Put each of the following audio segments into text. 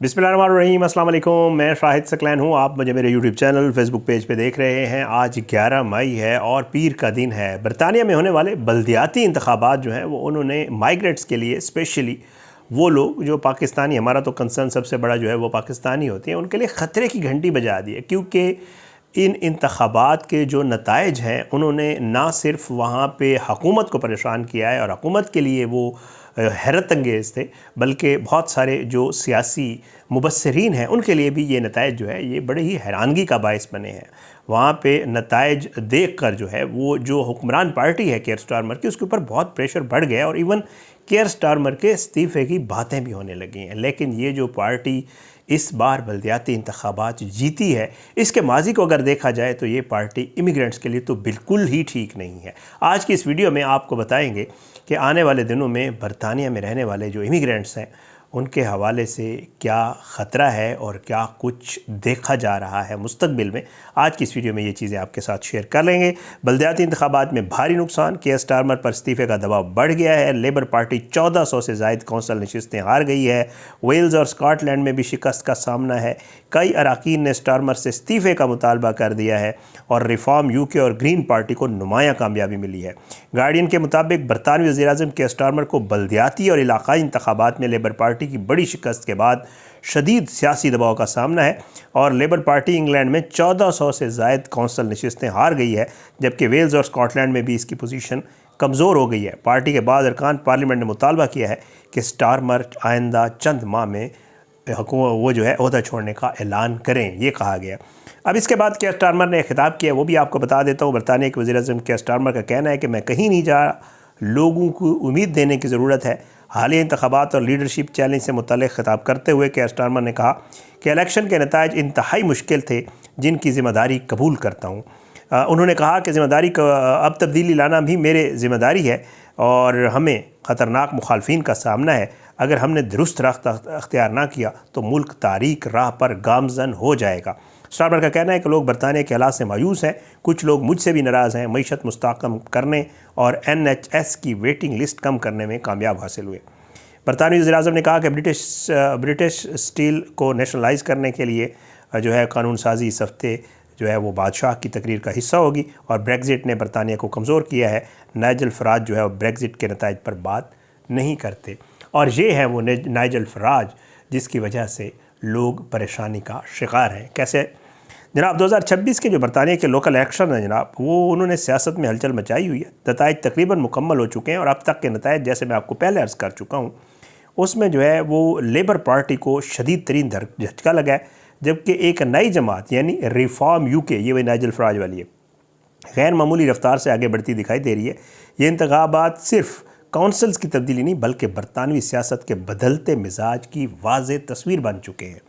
बिस्मिल्लाहिर्रहमानिर्रहीम, अस्सलाम वालेकुम। मैं शाहिद सकलैन हूँ। आप मुझे मेरे यूट्यूब चैनल फेसबुक पेज पे देख रहे हैं। आज 11 मई है और पीर का दिन है। बरतानिया में होने वाले बल्दियाती इंतखाबात जो हैं वो उन्होंने माइग्रेट्स के लिए स्पेशली वो लोग जो पाकिस्तानी, हमारा तो कंसर्न सबसे बड़ा जो है वो पाकिस्तानी होते हैं, उनके लिए ख़तरे की घंटी बजा दी है। क्योंकि इन इंतखाबात के जो नताइज हैं उन्होंने ना सिर्फ वहाँ पे हुकूमत को परेशान किया है और हुकूमत के लिए वो हैरत अंगेज़ थे, बल्कि बहुत सारे जो सियासी मुबस्सिरीन हैं उनके लिए भी ये नताइज जो है ये बड़े ही हैरानगी का बायस बने हैं। वहाँ पे नताइज देख कर जो है वो जो हुक्मरान पार्टी है केयर स्टारमर की, उसके ऊपर बहुत प्रेशर बढ़ गया और इवन केयर स्टारमर के इस्तीफ़े की बातें भी होने लगी हैं। लेकिन ये जो पार्टी इस बार बल्दियाती इंतखाबात जीती है, इसके माजी को अगर देखा जाए तो ये पार्टी इमिग्रेंट्स के लिए तो बिल्कुल ही ठीक नहीं है। आज की इस वीडियो में आपको बताएंगे कि आने वाले दिनों में बरतानिया में रहने वाले जो इमिग्रेंट्स हैं उनके हवाले से क्या ख़तरा है और क्या कुछ देखा जा रहा है मुस्तकबिल में। आज की इस वीडियो में ये चीज़ें आपके साथ शेयर कर लेंगे। बल्दियाती इंतखाबात में भारी नुकसान, केयर स्टारमर पर इस्तीफ़े का दबाव बढ़ गया है। लेबर पार्टी 1400 से ज़ायद कौंसल नशिस्तें हार गई है। वेल्स और स्कॉटलैंड में भी शिकस्त का सामना है। कई अरकान ने स्टारमर से इस्तीफ़े का मुतालबा कर दिया है और रिफॉर्म यूके और ग्रीन पार्टी को नुमायाँ कामयाबी मिली है। गार्डियन के मुताबिक बरतानवी वज़ीर-ए-आज़म केयर स्टारमर को बल्दियाती और इलाकाई इंतखाबात में लेबर पार्टी की बड़ी शिकस्त के बाद शदीद सियासी दबाव का सामना है और लेबर पार्टी इंग्लैंड में 1400 से ज़ायद कौंसल नशिस्तें हार गई है, जबकि वेल्स और स्कॉटलैंड में भी इसकी पोजीशन कमज़ोर हो गई है। पार्टी के बाद अरकान पार्लियामेंट ने मुतालबा किया है कि स्टारमर आइंदा चंद माह में वो जो है ओहदा छोड़ने का ऐलान करें, ये कहा गया। अब इसके बाद केयर स्टारमर ने खिताब किया, वो भी आपको बता देता हूँ। बरतानिया के वज़ीर-ए-आज़म केयर स्टारमर का कहना है कि मैं कहीं नहीं जा, लोगों को उम्मीद देने की ज़रूरत है। हालिया इंतखाबात और लीडरशिप चैलेंज से मुतल्लिक़ खिताब करते हुए केयर स्टारमर ने कहा कि इलेक्शन के नताइज इंतहाई मुश्किल थे, जिनकी ज़िम्मेदारी कबूल करता हूँ। उन्होंने कहा कि ज़िम्मेदारी अब तब्दीली लाना भी मेरे ज़िम्मेदारी है और हमें ख़तरनाक मुखालफिन का सामना है। अगर हमने दुरुस्त रास्ता अख्तियार ना किया तो मुल्क तारीख राह पर गामजन हो जाएगा। स्टारमर का कहना है कि लोग बरतानिया के हालात से मायूस हैं। कुछ लोग मुझसे भी नाराज़ हैं। मईशत मुस्तहकम करने और NHS की वेटिंग लिस्ट कम करने में कामयाब हासिल हुए। बरतानवी वज़ीर-ए-आज़म ने कहा कि ब्रिटिश स्टील को नेशनलाइज करने के लिए जो है कानून साजी इस हफ्ते जो है वो बादशाह की तकरीर का हिस्सा होगी और ब्रेग्जिट ने बरतानिया को कमज़ोर किया है। नाइजल फराज जो है वो ब्रेग्जिट के नताइज पर बात नहीं करते और ये है वो नाइजल फराज जिसकी वजह से लोग परेशानी का शिकार हैं। कैसे जनाब, 2026 के जो बरतानिया के लोकल इलेक्शन हैं जनाब, वो उन्होंने सियासत में हलचल मचाई हुई है। नताइज तकरीबन मुकम्मल हो चुके हैं और अब तक के नताइज जैसे मैं आपको पहले अर्ज़ कर चुका हूँ, उसमें जो है वो लेबर पार्टी को शदीद तरीन झटका लगा है, जबकि एक नई जमात यानी रिफॉर्म यूके, ये वही नाइजल फराज वाली है, गैर मामूली रफ्तार से आगे बढ़ती दिखाई दे रही है। ये इंतखाबात सिर्फ काउंसिल्स की तब्दीली नहीं बल्कि बरतानवी सियासत के बदलते मिजाज की वाज़ेह तस्वीर बन चुके हैं।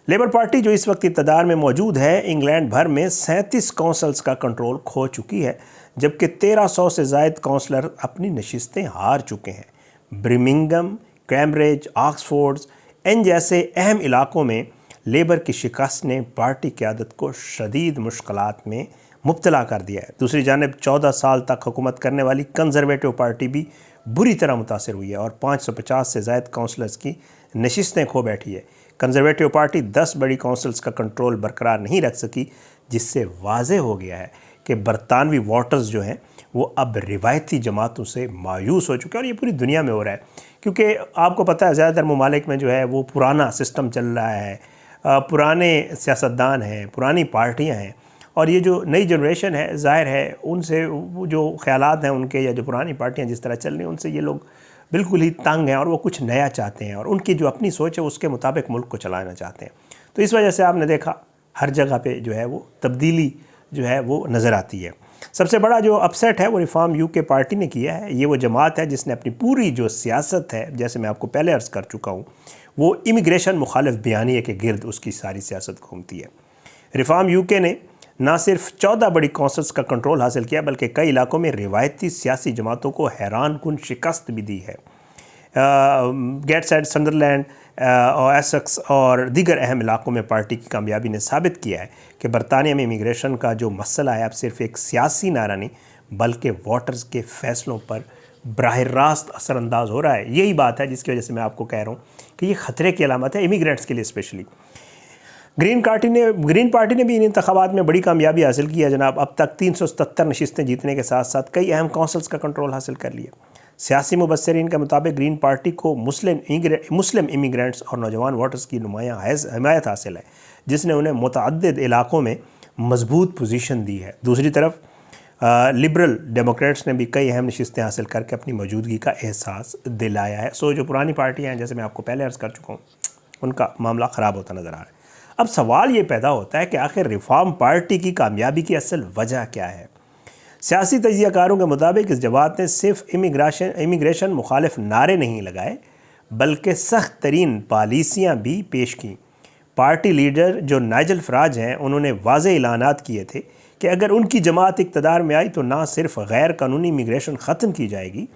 लेबर पार्टी जो इस वक्त इक़्तिदार में मौजूद है, इंग्लैंड भर में 37 काउंसिल्स का कंट्रोल खो चुकी है, जबकि 1300 से ज़ायद काउंसलर अपनी नशिस्तें हार चुके हैं। ब्रिमिंगम, कैम्ब्रिज, ऑक्सफोर्ड इन जैसे अहम इलाकों में लेबर की शिकस्त ने पार्टी क़यादत को शदीद मुश्किलात में मुब्तला कर दिया है। दूसरी जानिब 14 साल तक हुकूमत करने वाली कंजर्वेटिव पार्टी भी बुरी तरह मुतासर हुई है और 550 से ज़ायद काउंसलर्स की नशिस्तें खो बैठी है। कंजर्वेटिव पार्टी 10 बड़ी काउंसिल्स का कंट्रोल बरकरार नहीं रख सकी, जिससे वाज़े हो गया है कि बरतानवी वोटर्स जो हैं वो अब रिवायती जमातों से मायूस हो चुके हैं और ये पूरी दुनिया में हो रहा है। क्योंकि आपको पता है ज़्यादातर ममालिक में जो है वो पुराना सिस्टम चल रहा है, पुराने सियासतदान हैं, पुरानी पार्टियाँ हैं और ये जो नई जनरेशन है ज़ाहिर है उनसे वो जो ख़यालात हैं उनके या जो पुरानी पार्टियाँ जिस तरह चल रही हैं उनसे ये लोग बिल्कुल ही तंग हैं और वो कुछ नया चाहते हैं और उनकी जो अपनी सोच है उसके मुताबिक मुल्क को चलाना चाहते हैं। तो इस वजह से आपने देखा हर जगह पे जो है वो तब्दीली जो है वो नज़र आती है। सबसे बड़ा जो अपसेट है वो रिफॉर्म यूके पार्टी ने किया है। ये वो जमात है जिसने अपनी पूरी जो सियासत है, जैसे मैं आपको पहले अर्ज़ कर चुका हूँ, वो इमिग्रेशन मुखालिफ बयानिए के गिर्द उसकी सारी सियासत घूमती है। रिफॉर्म यूके ने ना सिर्फ 14 बड़ी कौंसल्स का कंट्रोल हासिल किया बल्कि कई इलाकों में रिवायती सियासी जमातों को हैरान कुन शिकस्त भी दी है। गेट्स, संडरलैंड और एसेक्स और दीगर अहम इलाकों में पार्टी की कामयाबी ने साबित किया है कि बरतानिया में इमिग्रेशन का जो मसला है अब सिर्फ एक सियासी नारा नहीं बल्कि वोटर्स के फ़ैसलों पर बराह रास्त असरअंदाज हो रहा है। यही बात है जिसकी वजह से मैं आपको कह रहा हूँ कि ये ख़तरे की अलामत है इमिग्रेंट्स के लिए स्पेशली। ग्रीन पार्टी ने भी इन इंतखाबात में बड़ी कामयाबी हासिल की है जनाब। अब तक 377 नशिस्तें जीतने के साथ साथ कई अहम काउंसिल्स का कंट्रोल हासिल कर लिया। सियासी मुबस्सिरीन के मुताबिक ग्रीन पार्टी को मुस्लिम इमिग्रेंट्स और नौजवान वोटर्स की हिमायत हासिल है, जिसने उन्हें मुतअद्दिद इलाकों में मजबूत पोजीशन दी है। दूसरी तरफ लिबरल डेमोक्रेट्स ने भी कई अहम नशिस्तें हासिल करके अपनी मौजूदगी का एहसास दिलाया है। सो जो पुरानी पार्टियाँ हैं, जैसे मैं आपको पहले अर्ज़ कर चुका हूँ, उनका मामला ख़राब होता नज़र आ रहा है। अब सवाल ये पैदा होता है कि आखिर रिफॉर्म पार्टी की कामयाबी की असल वजह क्या है। सियासी तजियाकारों के मुताबिक इस जमात ने सिर्फ इमिग्रेशन मुखालिफ नारे नहीं लगाए, बल्कि सख्त तरीन पॉलिसियाँ भी पेश की। पार्टी लीडर जो नाइजल फराज हैं, उन्होंने वाज़ेह ऐलानात किए थे कि अगर उनकी जमात इक़्तिदार में आई तो ना सिर्फ गैर कानूनी इमिग्रेशन ख़त्म की जाएगी,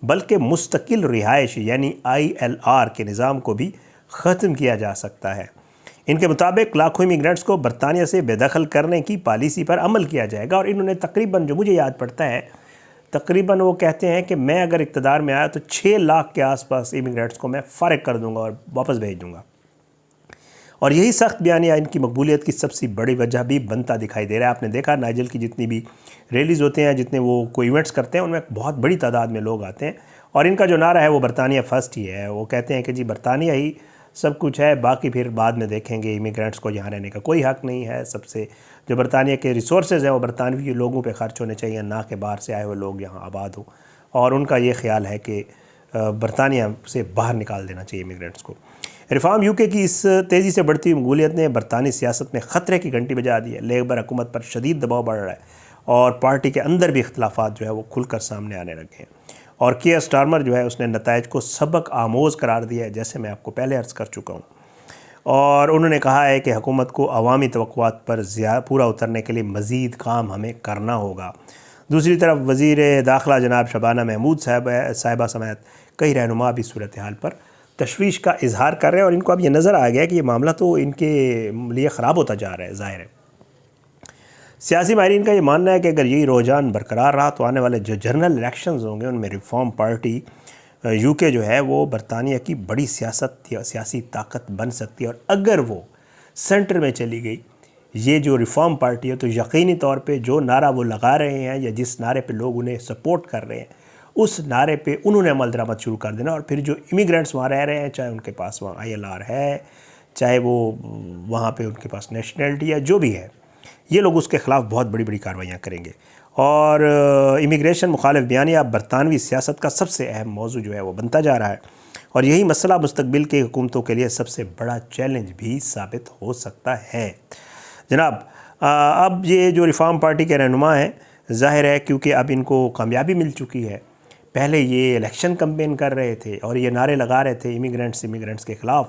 बल्कि मुस्तकिल रिहाइश यानी ILR के निज़ाम को भी ख़त्म किया जा सकता है। इनके मुताबिक लाखों इमिग्रेंट्स को बरतानिया से बेदखल करने की पॉलिसी पर अमल किया जाएगा। और इन्होंने तकरीबन, जो मुझे याद पड़ता है, तकरीबन वो कहते हैं कि मैं अगर इक़्तिदार में आया तो 6 लाख के आसपास इमिग्रेंट्स को मैं फ़ारिग कर दूंगा और वापस भेज दूंगा। और यही सख्त बयानिया इनकी मकबूलियत की सबसे बड़ी वजह भी बनता दिखाई दे रहा है। आपने देखा नाइजल की जितनी भी रैलीज़ होते हैं, जितने वो कोई इवेंट्स करते हैं, उनमें बहुत बड़ी तादाद में लोग आते हैं। और इनका जो नारा है वो बरतानिया फ़र्स्ट ही है। वो कहते हैं कि जी बरतानिया ही सब कुछ है, बाकी फिर बाद में देखेंगे, इमिग्रेंट्स को यहाँ रहने का कोई हक़ नहीं है। सबसे जो बरतानिया के रिसोर्सेज हैं वो बरतानवी लोगों पे ख़र्च होने चाहिए, ना कि बाहर से आए हुए लोग यहाँ आबाद हों। और उनका ये ख्याल है कि बरतानिया से बाहर निकाल देना चाहिए इमिग्रेंट्स को। रिफॉर्म यूके की इस तेज़ी से बढ़ती हुई मकबूलियत ने बरतानी सियासत में ख़तरे की घंटी बजा दी है। लेबर हुकूमत पर शदीद दबाव बढ़ रहा है और पार्टी के अंदर भी इख्तलाफात जो है वो खुलकर सामने आने लगे हैं। और कियर स्टारमर जो है उसने नताइज को सबक आमोज़ करार दिया है, जैसे मैं आपको पहले अर्ज़ कर चुका हूँ। और उन्होंने कहा है कि हुकूमत को अवामी तवक्कुआत पर पूरा उतरने के लिए मज़ीद काम हमें करना होगा। दूसरी तरफ वज़ीर दाखिला जनाब शबाना महमूद साहिबा समेत कई रहनुमा भी सूरत हाल पर तशवीश का इजहार कर रहे हैं। और इनको अब ये नज़र आ गया कि ये मामला तो इनके लिए ख़राब होता जा रहा है। ज़ाहिर है सियासी माहिरीन का ये मानना है कि अगर यही रुझान बरकरार रहा तो आने वाले जो जनरल इलेक्शंस होंगे उनमें रिफॉर्म पार्टी यूके जो है वो बरतानिया की बड़ी सियासी ताकत बन सकती है। और अगर वो सेंटर में चली गई ये जो रिफॉर्म पार्टी है, तो यकीनी तौर पे जो नारा वो लगा रहे हैं या जिस नारे पे लोग उन्हें सपोर्ट कर रहे हैं, उस नारे पे उन्होंने अमल दरामद शुरू कर देना। और फिर जो इमिग्रेंट्स वहाँ रह रहे हैं, चाहे उनके पास वहाँ ILR है, चाहे वो वहाँ पे उनके पास नेशनलिटी या जो भी है, ये लोग उसके ख़िलाफ़ बहुत बड़ी बड़ी कार्रवाइयाँ करेंगे। और इमिग्रेशन मुखालिफ बयानिया बरतानवी सियासत का सबसे अहम मौजू जो है वो बनता जा रहा है। और यही मसला मुस्तकबिल की हुकूमतों के लिए सबसे बड़ा चैलेंज भी साबित हो सकता है। जनाब अब ये जो रिफॉर्म पार्टी के रहनुमा हैं, ज़ाहिर है क्योंकि अब इनको कामयाबी मिल चुकी है। पहले ये इलेक्शन कैंपेन कर रहे थे और ये नारे लगा रहे थे इमिग्रेंट्स के ख़िलाफ़,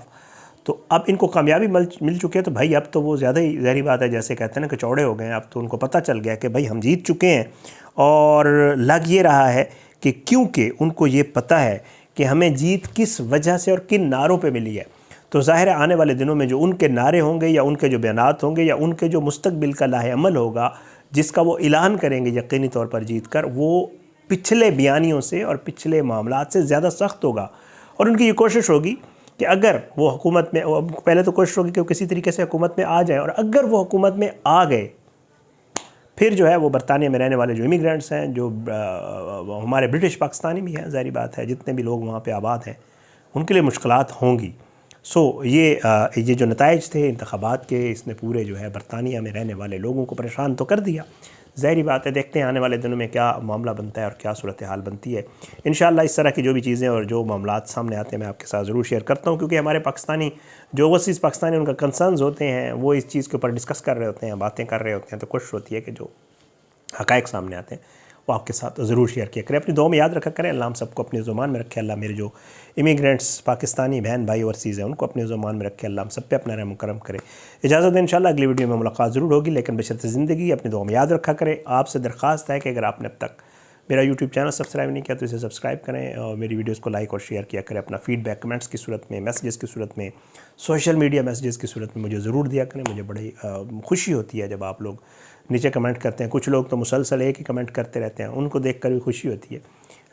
तो अब इनको कामयाबी मिल चुकी है। तो भाई अब तो वो ज़्यादा ही ज़ाहिर बात है, जैसे कहते हैं ना कि चौड़े हो गए हैं। अब तो उनको पता चल गया कि भाई हम जीत चुके हैं। और लग ये रहा है कि क्योंकि उनको ये पता है कि हमें जीत किस वजह से और किन नारों पे मिली है, तो ज़ाहिर है आने वाले दिनों में जो उनके नारे होंगे या उनके जो बयानात होंगे या उनके जो मुस्तकबिल का लाहे अमल होगा, जिसका वो ऐलान करेंगे यकीनी तौर पर जीत कर, वो पिछले बयानियों से और पिछले मामलात से ज़्यादा सख्त होगा। और उनकी ये कोशिश होगी कि अगर वो हुकूमत में, पहले तो कोशिश होगी कि वो किसी तरीके से हुकूमत में आ जाए, और अगर वो हुकूमत में आ गए फिर जो है वो बरतानिया में रहने वाले जो इमिग्रेंट्स हैं, जो हमारे ब्रिटिश पाकिस्तानी भी हैं, ज़ाहिर बात है जितने भी लोग वहाँ पे आबाद हैं, उनके लिए मुश्किलात होंगी। सो ये जो नताइज थे इंतखाबात के, इसने पूरे जो है बरतानिया में रहने वाले लोगों को परेशान तो कर दिया। ज़ाहिर बात है, देखते हैं आने वाले दिनों में क्या मामला बनता है और क्या सूरत हाल बनती है। इंशाअल्लाह इस तरह की जो भी चीज़ें और जो मामलात सामने आते हैं मैं आपके साथ ज़रूर शेयर करता हूँ, क्योंकि हमारे पाकिस्तानी जो ओवरसीज़ पाकिस्तानी उनका कंसर्न्स होते हैं, वो इस चीज़ के ऊपर डिस्कस कर रहे होते हैं, बातें कर रहे होते हैं। तो कोशिश होती है कि जो हक़ाइक़ सामने आते हैं वो आपके साथ ज़रूर शेयर किया करें। अपनी दुआ में याद रखा करें। अल्लाह हम सबको अपनी ज़ुबान में रखे। अल्लाह मेरे जो इमिग्रेंट्स पाकिस्तानी बहन भाई ओवरसीज़ हैं उनको अपनी ज़ुबान में रखे। अल्लाह हम सब पे अपना रहम करम करे। इजाज़त दें, इंशाअल्लाह अगली वीडियो में मुलाकात ज़रूर होगी, लेकिन बशर्ते ज़िंदगी अपनी दुआ में याद रखा करें। आपसे दरख्वास्त है कि अगर आपने अब तक मेरा यूट्यूब चैनल सब्सक्राइब नहीं किया तो इसे सब्सक्राइब करें और मेरी वीडियोस को लाइक और शेयर किया करें। अपना फीडबैक कमेंट्स की सूरत में, मैसेजेस की सूरत में, सोशल मीडिया मैसेजेस की सूरत में मुझे ज़रूर दिया करें। मुझे बड़ी खुशी होती है जब आप लोग नीचे कमेंट करते हैं। कुछ लोग तो मुसलसल एक ही कमेंट करते रहते हैं, उनको देख कर भी खुशी होती है।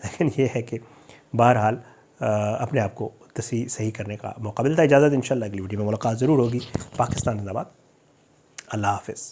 लेकिन ये है कि बहरहाल अपने आप को सही करने का मौका मिलता है। इजाज़त, इंशाल्लाह अगली वीडियो में मुलाकात ज़रूर होगी। पाकिस्तान जिंदाबाद। अल्लाह हाफ़िज़।